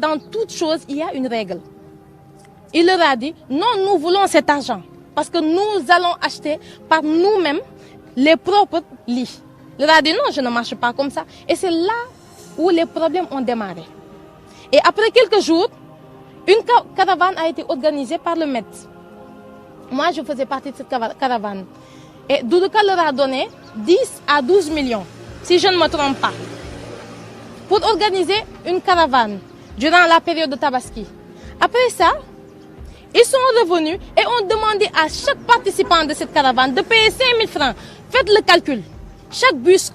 Dans toute chose, il y a une règle. Il leur a dit, non, nous voulons cet argent parce que nous allons acheter par nous-mêmes les propres lits. Il leur a dit, non, je ne marche pas comme ça. Et c'est là où les problèmes ont démarré. Et après quelques jours, une caravane a été organisée par le MED. Moi, je faisais partie de cette caravane. Et Doudou Ka leur a donné 10 à 12 millions, si je ne me trompe pas, pour organiser une caravane durant la période de Tabaski. Après ça, ils sont revenus et ont demandé à chaque participant de cette caravane de payer 5 000 francs. Faites le calcul. Chaque bus,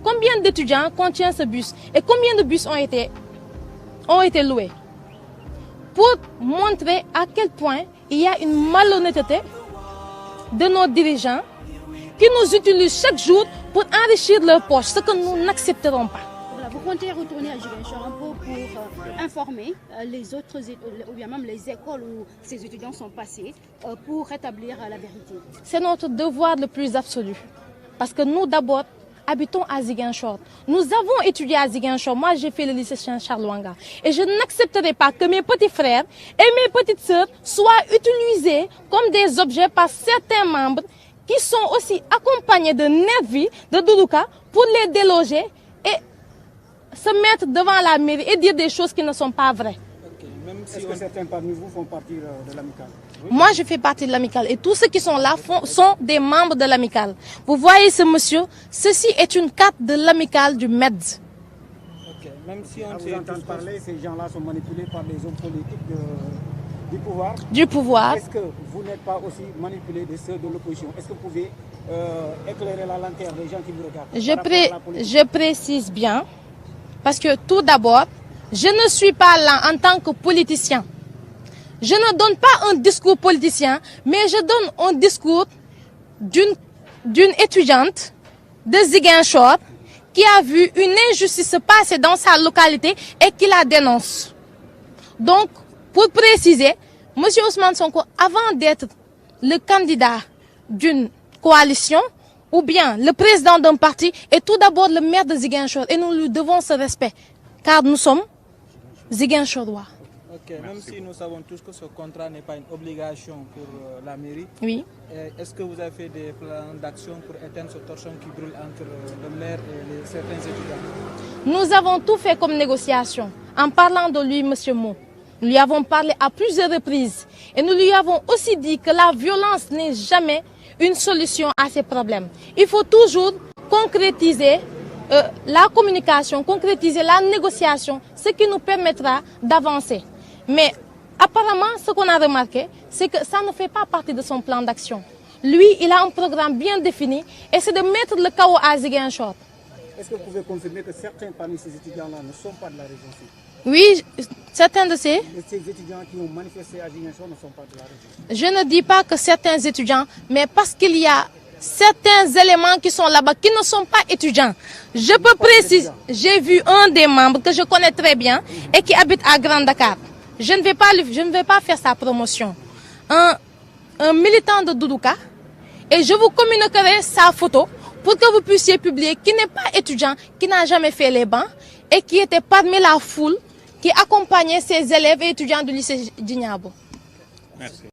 combien d'étudiants contient ce bus et combien de bus ont été loués? Pour montrer à quel point il y a une malhonnêteté de nos dirigeants qui nous utilisent chaque jour pour enrichir leurs poches, ce que nous n'accepterons pas. Voilà, vous comptez retourner à Ziguinchor un peu pour informer les autres, ou bien même les écoles où ces étudiants sont passés, pour rétablir la vérité. C'est notre devoir le plus absolu. Parce que nous, d'abord, habitons à Ziguinchor. Nous avons étudié à Ziguinchor. Moi, j'ai fait le lycée Charles Wanga. Et je n'accepterai pas que mes petits frères et mes petites sœurs soient utilisés comme des objets par certains membres qui sont aussi accompagnés de nervis, de Doudou Ka, pour les déloger et se mettre devant la mairie et dire des choses qui ne sont pas vraies. Okay. Est-ce que certains parmi vous font partie de l'amicale? Oui. Moi, je fais partie de l'amicale et tous ceux qui sont là sont des membres de l'amicale. Vous voyez ce monsieur, ceci est une carte de l'amicale du MED. Okay. Même si on vous entend parler, ces gens-là sont manipulés par les hommes politiques du pouvoir. Du pouvoir. Est-ce que vous n'êtes pas aussi manipulé de ceux de l'opposition? Est-ce que vous pouvez éclairer la lanterne des gens qui vous regardent? Je précise bien, parce que tout d'abord, je ne suis pas là en tant que politicien. Je ne donne pas un discours politicien, mais je donne un discours d'une étudiante de Ziguinchor qui a vu une injustice se passer dans sa localité et qui la dénonce. Donc, pour préciser, M. Ousmane Sonko, avant d'être le candidat d'une coalition ou bien le président d'un parti, est tout d'abord le maire de Ziguinchor et nous lui devons ce respect, car nous sommes Ziguinchorois. Ok, même si nous savons tous que ce contrat n'est pas une obligation pour la mairie, oui. Est-ce que vous avez fait des plans d'action pour éteindre ce torchon qui brûle entre le maire et certains étudiants? Nous avons tout fait comme négociation. En parlant de lui, M. Mo, nous lui avons parlé à plusieurs reprises et nous lui avons aussi dit que la violence n'est jamais une solution à ces problèmes. Il faut toujours concrétiser la communication, concrétiser la négociation, ce qui nous permettra d'avancer. Mais apparemment, ce qu'on a remarqué, c'est que ça ne fait pas partie de son plan d'action. Lui, il a un programme bien défini et c'est de mettre le chaos à Ziguinchor. Est-ce que vous pouvez confirmer que certains parmi ces étudiants-là ne sont pas de la région? Oui, certains de ces étudiants qui ont manifesté à Ziguinchor ne sont pas de la région. Je ne dis pas que certains étudiants, mais parce qu'il y a certains éléments qui sont là-bas qui ne sont pas étudiants. Je peux préciser, j'ai vu un des membres que je connais très bien et qui habite à Grand Dakar. Je ne vais pas faire sa promotion. Un militant de Doudou Ka, et je vous communiquerai sa photo pour que vous puissiez publier, qui n'est pas étudiant, qui n'a jamais fait les bancs et qui était parmi la foule qui accompagnait ses élèves et étudiants du lycée Djignabo. Merci.